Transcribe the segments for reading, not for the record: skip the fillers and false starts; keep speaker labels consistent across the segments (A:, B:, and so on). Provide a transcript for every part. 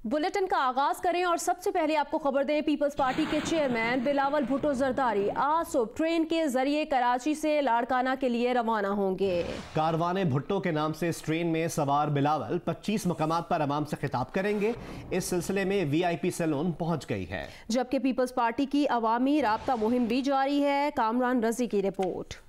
A: Bulletin का आगाज करें और सबसे पहले आपको खबर दें, पीपल्स पार्टी के चेयरमैन बिलावल भुट्टो जरदारी आज सुबह ट्रेन के जरिए कराची से लाड़काना के लिए रवाना होंगे।
B: कारवाने भुट्टो के नाम से इस ट्रेन में सवार बिलावल 25 मकामात पर अवाम से खिताब करेंगे। इस सिलसिले में वीआईपी सैलून पहुंच गई है,
A: जबकि पीपल्स पार्टी की अवामी राब्ता मुहिम भी जारी है। कामरान रजी की रिपोर्ट।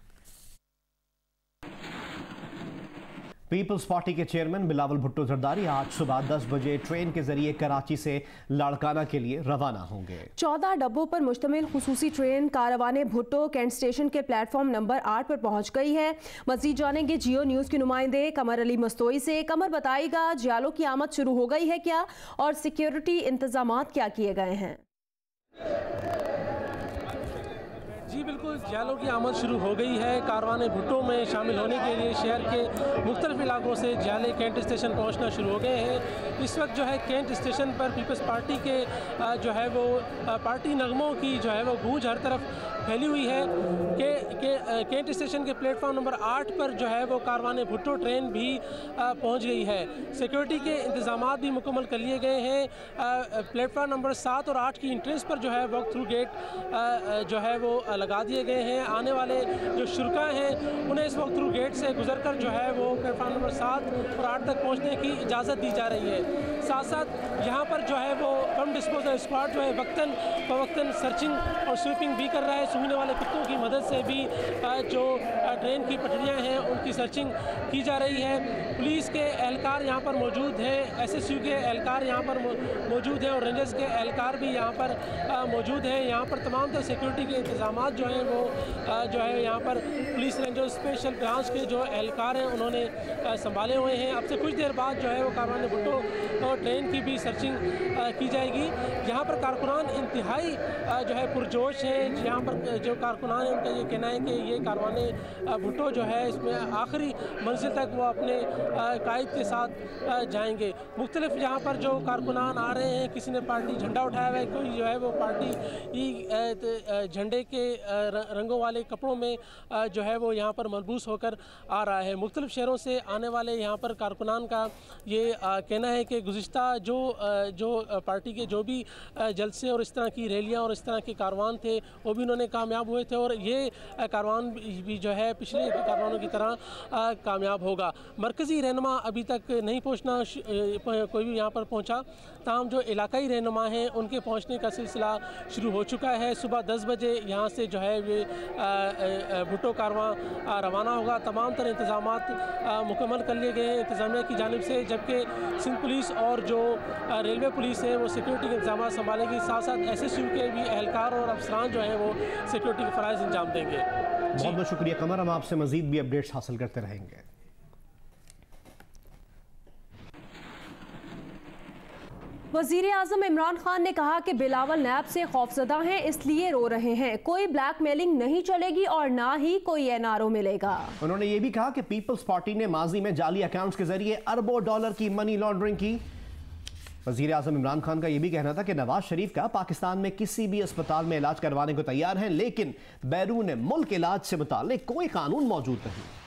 B: पीपल्स पार्टी के चेयरमैन बिलावल भुट्टो जरदारी आज सुबह 10 बजे ट्रेन के जरिए कराची से लाड़काना के लिए रवाना होंगे।
A: 14 डब्बों पर मुश्तमिल खुसूसी ट्रेन कारवाने भुट्टो कैंट स्टेशन के प्लेटफॉर्म नंबर 8 पर पहुंच गई है। मजीद जानेंगे जियो न्यूज के नुमाइंदे कमर अली मस्तोई से। कमर, बताइएगा जियालों की आमद शुरू हो गई है क्या और सिक्योरिटी इंतजाम क्या किए गए हैं?
C: जी बिल्कुल, जियालों की आमद शुरू हो गई है। कारवाने भुट्टो में शामिल होने के लिए शहर के मुख्तलिफ इलाकों से जियाले कैंट स्टेशन पहुंचना शुरू हो गए हैं। इस वक्त जो है कैंट स्टेशन पर पीपल्स पार्टी के जो है वो पार्टी नगमों की जो है वो गूंज हर तरफ फैली हुई है कि कैंट स्टेशन के प्लेटफॉर्म नंबर 8 पर जो है वो कारवाने भुट्टो ट्रेन भी पहुंच गई है। सिक्योरिटी के इंतजाम भी मुकम्मल कर लिए गए हैं। प्लेटफॉर्म नंबर 7 और 8 की इंट्रेंस पर जो है वॉक थ्रू गेट जो है वो लगा दिए गए हैं। आने वाले जो शुरका हैं उन्हें इस वॉक थ्रू गेट से गुजर कर जो है वो प्लेटफॉर्म नंबर 7 और 8 तक पहुँचने की इजाज़त दी जा रही है। साथ साथ यहाँ पर जो है वो बम डिस्पोजल स्क्वाड जो है वक्तन फ़वक्तन सर्चिंग और स्वीपिंग भी कर रहा है। सूंघने वाले कुत्तों की मदद से भी जो ट्रेन की पटरियाँ हैं उनकी सर्चिंग की जा रही है। पुलिस के एहलकार यहाँ पर मौजूद हैं, SSU के एहलकार यहाँ पर मौजूद हैं और रेंजर्स के एहलकार भी यहाँ पर मौजूद हैं। यहाँ पर तमाम तरह सिक्योरिटी के इंतजाम जो हैं वो जो है यहाँ पर पुलिस रेंजर स्पेशल ब्रांच के जो एहलकार हैं उन्होंने संभाले हुए हैं। अब से कुछ देर बाद जो है वो कारवाने भुट्टो और ट्रेन की भी सर्चिंग की जाएगी। यहाँ पर कारकुनान इंतहाई जो है पुरजोश है। यहाँ पर जो कारकुनान है उनका ये कहना है कि ये कारवाने भुट्टो जो है इसमें आखिरी मंजिल तक वो अपने कायद के साथ जाएंगे। मुख्तलिफ यहाँ पर जो कारकुनान आ रहे हैं, किसी ने पार्टी झंडा उठाया हुआ है, कोई जो है वो पार्टी झंडे के रंगों वाले कपड़ों में जो है वो यहाँ पर मलबूस होकर आ रहा है। मुख्तलिफ शहरों से आने वाले यहाँ पर कारकुनान का ये कहना है कि गुज़िश्ता जो पार्टी के जो भी जलसे और इस तरह की रैलियाँ और इस तरह के कारवान थे वो भी उन्होंने कामयाब हुए थे और ये कारवान भी जो है पिछले कारवानों की तरह कामयाब होगा। मरकज़ी रहनुमा अभी तक नहीं पहुँचना कोई भी यहाँ पर पहुँचा, ताहम जो इलाकाई रहनुमा हैं उनके पहुँचने का सिलसिला शुरू हो चुका है। सुबह 10 बजे यहाँ से जो है ये भुट्टो कारवां रवाना होगा। तमाम तरह इंतजाम मुकम्मल कर लिए गए हैं इंतज़ामिया की जानिब से, जबकि सिंध पुलिस और जो रेलवे पुलिस है वो सिक्योरिटी के इंतजाम संभालेगी। साथ साथ SSU के भी एहलकार और अफसरान जो हैं वो सिक्योरिटी के फ़राइज़ अंजाम देंगे।
B: बहुत बहुत शुक्रिया कमर, हम आपसे मजीद भी अपडेट्स हासिल करते रहेंगे।
A: वज़ीर आज़म इमरान खान ने कहा कि बिलावल नैब से खौफजदा हैं, इसलिए रो रहे हैं। कोई ब्लैकमेलिंग नहीं चलेगी और ना ही कोई NRO मिलेगा।
B: उन्होंने ये भी कहा कि पीपल्स पार्टी ने माजी में जाली अकाउंट्स के जरिए अरबों डॉलर की मनी लॉन्ड्रिंग की। वज़ीर आज़म इमरान खान का यह भी कहना था कि नवाज शरीफ का पाकिस्तान में किसी भी अस्पताल में इलाज करवाने को तैयार हैं, लेकिन बैरून मुल्क इलाज से मुताल्लिक कोई कानून मौजूद नहीं।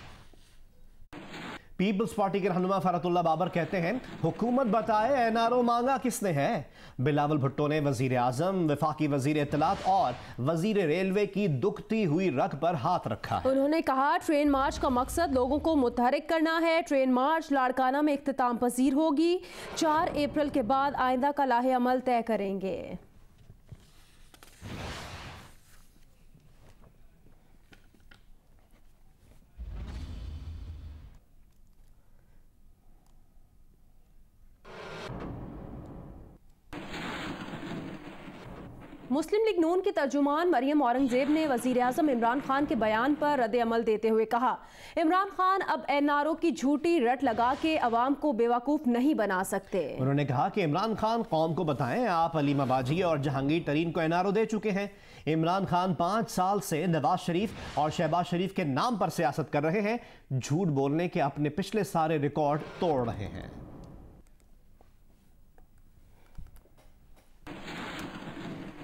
B: पीपल्स पार्टी के रहनुमा फरतुल्लाह बाबर कहते हैं, हुकूमत बताए NRO मांगा किसने है। बिलावल भुट्टो ने वजीर आजम, वफाकी वजीर इत्तलात और वजीर रेलवे की दुखती हुई रग पर हाथ रखा है।
A: उन्होंने कहा ट्रेन मार्च का मकसद लोगों को मुतहरिक करना है। ट्रेन मार्च लाड़काना में इख्तिताम पजीर होगी। 4 अप्रैल के बाद आइंदा का लाहे अमल तय करेंगे। मुस्लिम लीग नून की तर्जुमान मरियम औरंगजेब ने वजीर आज़म इमरान खान के बयान पर रद्द अमल देते हुए कहा, इमरान खान अब NRO की झूठी रट लगा के अवाम को बेवकूफ़ नहीं बना सकते।
B: उन्होंने कहा कि इमरान खान कौम को बताएं, आप अलीमा बाजी और जहांगीर तरीन को NRO दे चुके हैं। इमरान खान 5 साल से नवाज शरीफ और शहबाज शरीफ के नाम पर सियासत कर रहे हैं, झूठ बोलने के अपने पिछले सारे रिकॉर्ड तोड़ रहे हैं।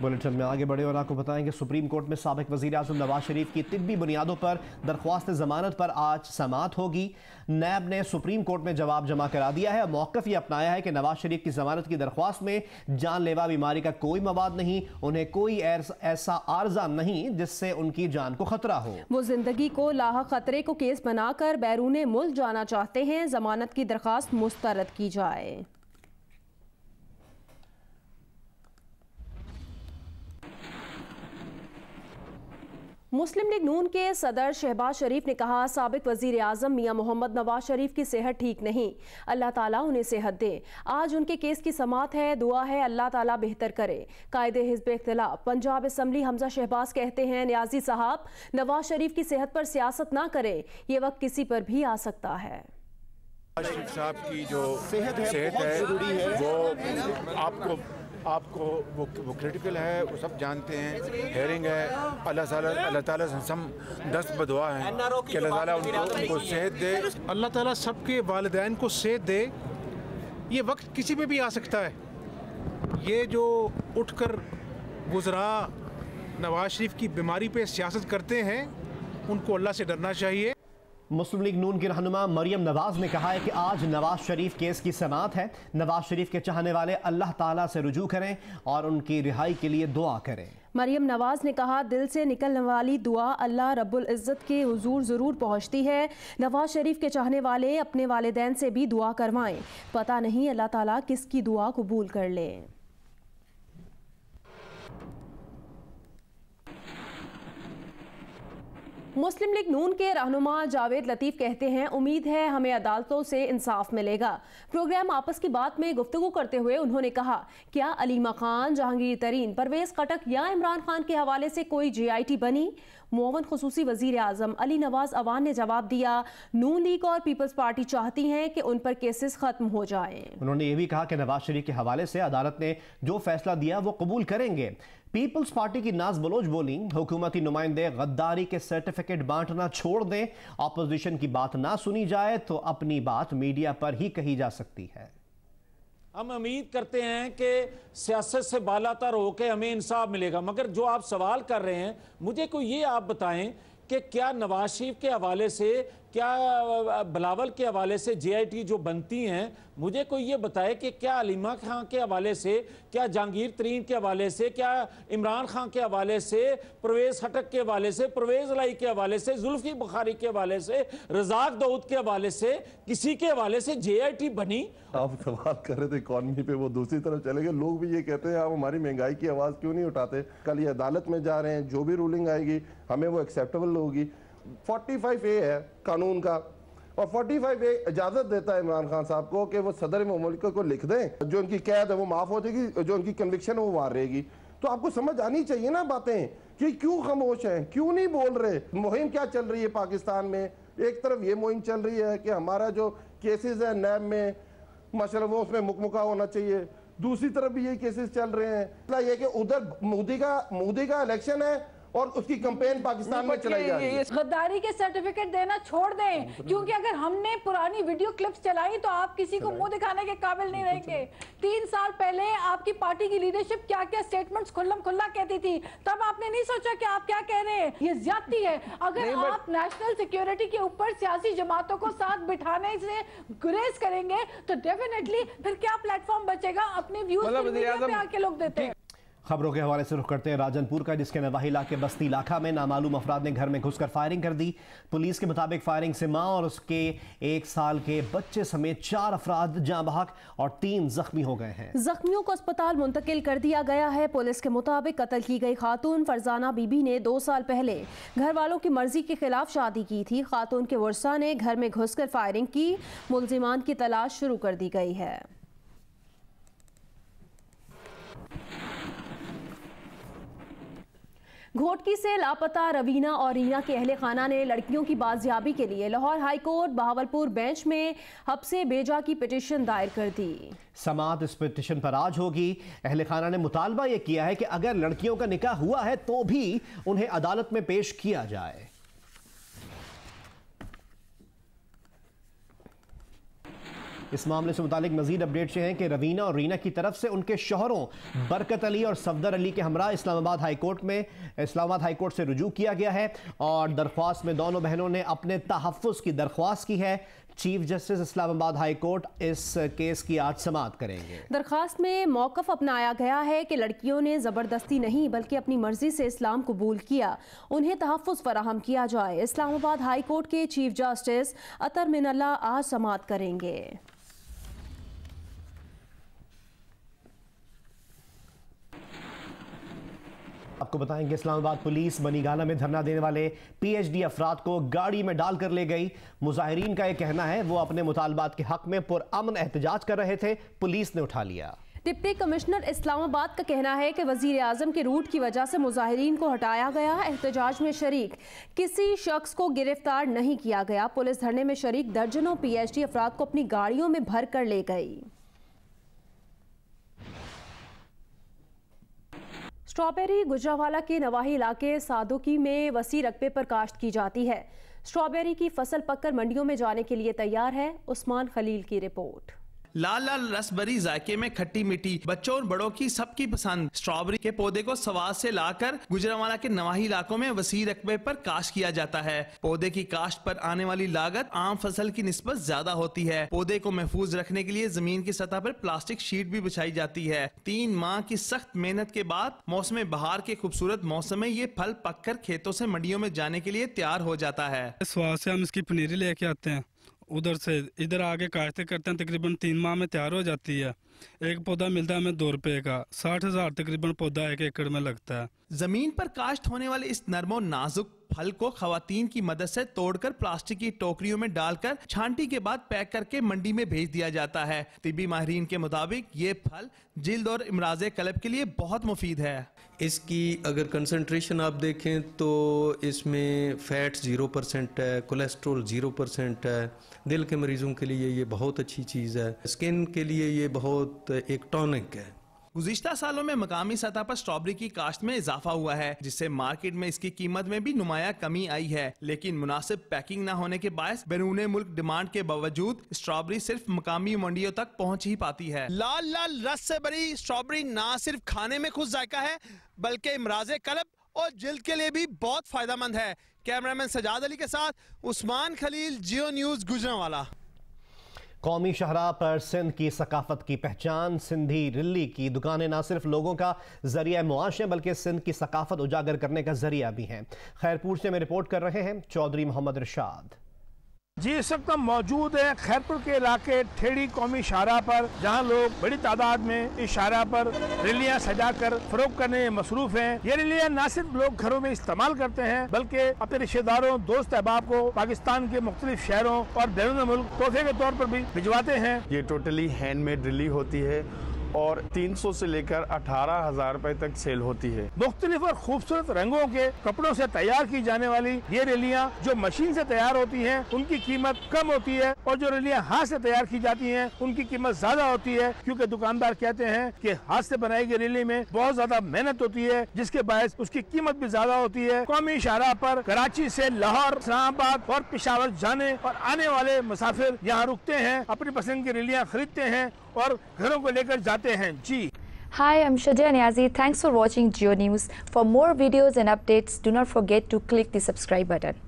B: बुलेटिन में आगे बढ़े और आपको बताएंगे सुप्रीम कोर्ट में साबिक वज़ीर आज़म नवाज शरीफ की तिब्बी बुनियादों पर दरख्वास्त ज़मानत पर आज समाअत होगी। नैब ने सुप्रीम कोर्ट में जवाब जमा करा दिया है। मौक़िफ़ ये अपनाया है कि नवाज शरीफ की ज़मानत की दरख्वास्त में जानलेवा बीमारी का कोई मवाद नहीं, उन्हें कोई ऐसा आर्जा नहीं जिससे उनकी जान को खतरा हो।
A: वो जिंदगी को लाहक खतरे को केस बनाकर बैरून मुल्क जाना चाहते हैं। जमानत की दरख्वास्त मुस्तरद की जाए। मुस्लिम लीग नून के सदर शहबाज शरीफ ने कहा, साबिक वजीर आजम मियां मोहम्मद नवाज शरीफ की सेहत ठीक नहीं, अल्लाह ताला उन्हें सेहत दे। आज उनके केस की समाअत है, दुआ है अल्लाह ताला बेहतर करे। कायदे हिज़्ब इख्तिलाफ पंजाब असम्बली हमजा शहबाज कहते हैं, न्याजी साहब नवाज शरीफ की सेहत पर सियासत ना करे, ये वक्त किसी पर भी आ सकता है।
D: शरीफ साहब की जो सेहत है वो आपको वो क्रिटिकल है, वो सब जानते हैं। हेयरिंग है, अल्लाह ताला से हम 10 बदुआ हैं कि अल्लाह ताला उनको सेहत दे।
E: अल्लाह ताला सबके वालिदैन को सेहत दे। ये वक्त किसी पे भी आ सकता है। ये जो उठकर वज़रा नवाज शरीफ की बीमारी पे सियासत करते हैं, उनको अल्लाह से डरना चाहिए।
B: मुस्लिम लीग नून की रहनुमा मरियम नवाज ने कहा है कि आज नवाज शरीफ केस की समाअत है। नवाज शरीफ के चाहने वाले अल्लाह ताला से रुजू करें और उनकी रिहाई के लिए दुआ करें।
A: मरियम नवाज ने कहा, दिल से निकलने वाली दुआ अल्लाह रब्बुल इज़्ज़त के हुजूर ज़रूर पहुंचती है। नवाज शरीफ के चाहने वाले अपने वालिदैन से भी दुआ करवाएं, पता नहीं अल्लाह ताला किसकी दुआ कबूल कर ले। मुस्लिम लीग नून के रहनुमा जावेद लतीफ़ कहते हैं, उम्मीद है हमें अदालतों से इंसाफ मिलेगा। प्रोग्राम आपस की बात में गुफ्तगू करते हुए उन्होंने कहा, क्या अलीमा खान, जहांगीर तरीन, परवेज़ खटक या इमरान खान के हवाले से कोई JIT बनी? मुअव्वन खुसूसी वज़ीर आज़म अली नवाज अवान ने जवाब दिया, नून लीग और पीपल्स पार्टी चाहती हैं कि उन पर केसेस खत्म हो जाएं।
B: उन्होंने ये भी कहा कि नवाज शरीफ के हवाले से अदालत ने जो फैसला दिया वो कबूल करेंगे। पीपल्स पार्टी की नाज बलोच बोली, हुकूमती नुमाइंदे गद्दारी के सर्टिफिकेट बांटना छोड़ दें, ऑपोजिशन की बात ना सुनी जाए तो अपनी बात मीडिया पर ही कही जा सकती है।
F: हम उम्मीद करते हैं कि सियासत से बालातर होकर हमें इंसाफ मिलेगा, मगर जो आप सवाल कर रहे हैं, मुझे कोई ये आप बताएं कि क्या नवाज शरीफ के हवाले से, क्या बिलावल के हवाले से JIT जो बनती हैं, मुझे कोई ये बताए कि क्या अलीमा खान के हवाले से, क्या जहांगीर तरीन के हवाले से, क्या इमरान खान के हवाले से, परवेज़ खटक के हवाले से, परवेज़ लाई के हवाले से, जुल्फी बुखारी के हवाले से, रज़ाक दाऊद के हवाले से, किसी के हवाले से JIT बनी?
G: आप सवाल कर रहे थे इकॉनमी पे, वो दूसरी तरफ चले गए। लोग भी ये कहते हैं आप हमारी महंगाई की आवाज़ क्यों नहीं उठाते? कल ये अदालत में जा रहे हैं, जो भी रूलिंग आएगी हमें वो एक्सेप्टेबल होगी। 45A है कानून का, और 45A इजाजत देता है इमरान खान साहब को कि वो सदर मुल्क को लिख दें, जो उनकी कैद है वो माफ हो जाएगी, जो उनकी कन्विक्शन है वो वहां रहेगी। तो आपको समझ आनी चाहिए ना बातें कि क्यों खामोश हैं, क्यों नहीं बोल रहे। मुहिम क्या चल रही है पाकिस्तान में? एक तरफ ये मुहिम चल रही है कि हमारा जो केसेस है नैब में माशाल्लाह वो उसमें मुकमुका होना चाहिए, दूसरी तरफ भी यही केसेस चल रहे हैं। ये कि उधर मोदी का इलेक्शन है और उसकी कैंपेन पाकिस्तान में चलाई जा रही है।
H: गद्दारी के सर्टिफिकेट देना छोड़ दें, क्योंकि अगर हमने पुरानी वीडियो क्लिप्स चलाई तो आप किसी को मुंह दिखाने के काबिल नहीं रहेंगे। 3 साल पहले आपकी पार्टी की लीडरशिप क्या क्या स्टेटमेंट्स खुल्लम खुल्ला कहती थी, तब आपने नहीं सोचा कि आप क्या कह रहे हैं। ये ज्यादती है। अगर आप नेशनल सिक्योरिटी के ऊपर सियासी जमातों को साथ बिठाने से गुरेज करेंगे तो डेफिनेटली फिर क्या प्लेटफॉर्म बचेगा? अपने व्यूज पे आके लोग देते हैं।
B: खबरों के हवाले से रुख करते हैं राजनपुर का, जिसके नवाही इलाके बस्ती इलाका में नामालूम अफराद ने घर में घुसकर फायरिंग कर दी। पुलिस के मुताबिक फायरिंग से मां और उसके 1 साल के बच्चे समेत 4 अफराद जाँ बहक और 3 जख्मी हो गए हैं।
A: जख्मियों को अस्पताल मुंतकिल कर दिया गया है। पुलिस के मुताबिक कत्ल की गई खातून फरजाना बीबी ने 2 साल पहले घर वालों की मर्जी के खिलाफ शादी की थी। खातून के वर्सा ने घर में घुसकर फायरिंग की। मुलजिमान की तलाश शुरू कर दी गई है। घोटकी से लापता रवीना और रीना के अहले खाना ने लड़कियों की बाजियाबी के लिए Lahore high court Bahawalpur bench में हब्से बेजा की पिटीशन दायर कर दी।
B: समाअत इस पिटीशन पर आज होगी। अहले खाना ने मुतालबा यह किया है कि अगर लड़कियों का निकाह हुआ है तो भी उन्हें अदालत में पेश किया जाए। इस मामले से मुतालिक मजीद अपडेट हैं कि रवीना और रीना की तरफ से उनके शौहरों बरकत अली और सफदर अली के हमरा इस्लामाबाद हाईकोर्ट से रुजू किया गया है और दरख्वास्त में दोनों बहनों ने अपने तहफ़्फ़ुज़ की दरख्वास्त की है। Chief justice Islamabad high court इस केस की आज समाअत करेंगे।
A: दरखास्त में मौक़िफ़ अपनाया गया है कि लड़कियों ने ज़बरदस्ती नहीं बल्कि अपनी मर्जी से इस्लाम कबूल किया, उन्हें तहफ़्फ़ुज़ फराहम किया जाए। इस्लामाबाद हाई कोर्ट के चीफ जस्टिस अतर मिनल्ला आज समाअत करेंगे।
B: आपको बताएंगे इस्लामाबाद पुलिस मनीगाला में धरना देने वाले पीएचडी अफराद को गाड़ी में डालकर ले गई। मुजाहिरीन का यह कहना है वो अपने मुतालबात के हक में पुरअमन एहतजाज कर रहे थे, पुलिस ने उठा लिया।
A: डिप्टी कमिश्नर इस्लामाबाद का कहना है कि वजीर आजम के रूट की वजह से मुजाहिरीन को हटाया गया। एहतजाज में शरीक किसी शख्स को गिरफ्तार नहीं किया गया। पुलिस धरने में शरीक दर्जनों पीएचडी अफराद को अपनी गाड़ियों में भर कर ले गई। स्ट्रॉबेरी गुजरावाला के नवाही इलाके सादोकी में वसी रकबे पर काश्त की जाती है। स्ट्रॉबेरी की फसल पककर मंडियों में जाने के लिए तैयार है। उस्मान खलील की रिपोर्ट।
I: लाल लाल रसभरी जायके में खट्टी मीठी, बच्चों और बड़ों की सबकी पसंद स्ट्रॉबेरी के पौधे को सवाद से लाकर गुजरावाला के नवाही इलाकों में वसी रकबे पर काश्त किया जाता है। पौधे की काश्त पर आने वाली लागत आम फसल की निस्बत ज्यादा होती है। पौधे को महफूज रखने के लिए जमीन की सतह पर प्लास्टिक शीट भी बिछाई जाती है। 3 माह की सख्त मेहनत के बाद मौसम बहार के खूबसूरत मौसम में ये फल पककर खेतों से मंडियों में जाने के लिए तैयार हो जाता है।
J: स्वाद से हम इसकी पनीरी लेके आते हैं, उधर से इधर आगे काश्तें करते हैं। तकरीबन 3 माह में तैयार हो जाती है। एक पौधा मिलता है हमें 2 रुपए का। 60,000 तकरीबन पौधा 1 एकड़ में लगता है।
I: जमीन पर काश्त होने वाले इस नरमो नाजुक फल को खवातीन की मदद से तोड़कर प्लास्टिक की टोकरियों में डालकर छांटी के बाद पैक करके मंडी में भेज दिया जाता है। तिब्बी माहिरीन के मुताबिक ये फल जिल्द और इमराज़े कल्ब के लिए बहुत मुफीद है।
K: इसकी अगर कंसंट्रेशन आप देखें तो इसमें फैट 0% है, कोलेस्ट्रॉल 0% है। दिल के मरीजों के लिए ये बहुत अच्छी चीज़ है। स्किन के लिए ये बहुत एक टॉनिक है।
I: गुज़िश्ता सालों में मकामी सतह पर स्ट्रॉबेरी की काश्त में इजाफा हुआ है, जिससे मार्केट में इसकी कीमत में भी नुमाया कमी आई है। लेकिन मुनासिब पैकिंग न होने के बायस बैरून मुल्क डिमांड के बावजूद स्ट्रॉबेरी सिर्फ मकामी मंडियों तक पहुंच ही पाती है। लाल लाल रस से भरी स्ट्रॉबेरी न सिर्फ खाने में खुश जायका है बल्कि इमराज़े कल्ब और जिल्द के लिए भी बहुत फायदेमंद है। कैमरामैन सजाद अली के साथ उस्मान खलील, जियो न्यूज़, गुजरांवाला।
B: कौमी शाहराह पर सिंध की सकाफत की पहचान। सिंधी रिल्ली की दुकानें न सिर्फ लोगों का जरिया मुआश है बल्कि सिंध की सकाफत उजागर करने का जरिया भी हैं। खैरपुर से में रिपोर्ट कर रहे हैं चौधरी मोहम्मद इरशाद।
L: जी, इस वक्त हम मौजूद हैं खैरपुर के इलाके ठेड़ी कौमी शाहराह पर, जहां लोग बड़ी तादाद में इस शाहराह पर रैलियां सजाकर फरोख्त करने में मसरूफ हैं। ये रैलियां न सिर्फ लोग घरों में इस्तेमाल करते हैं बल्कि अपने रिश्तेदारों, दोस्त अहबाब को पाकिस्तान के मुख्तलिफ शहरों और बैरून मुल्क तोहफे के तौर पर भी भिजवाते हैं।
M: ये टोटली हैंडमेड रैली होती है और 300 से लेकर 18,000 रुपए तक सेल होती है।
L: मुख्तलिफ और खूबसूरत रंगों के कपड़ों से तैयार की जाने वाली ये रैलियां जो मशीन से तैयार होती हैं उनकी कीमत कम होती है और जो रैलियां हाथ से तैयार की जाती हैं उनकी कीमत ज्यादा होती है, क्योंकि दुकानदार कहते हैं कि हाथ से बनाई गई रैली में बहुत ज्यादा मेहनत होती है, जिसके बायस उसकी कीमत भी ज्यादा होती है। कौमी शाहराह पर कराची से लाहौर, इस्लामाबाद और पेशावर जाने और आने वाले मुसाफिर यहाँ रुकते हैं, अपनी पसंद की रैलियां खरीदते हैं और घरों को लेकर जाते हैं। जी,
N: Hi, I'm Shadia Niazi. Thanks for watching Geo News. For more videos and updates, do not forget to click the subscribe button.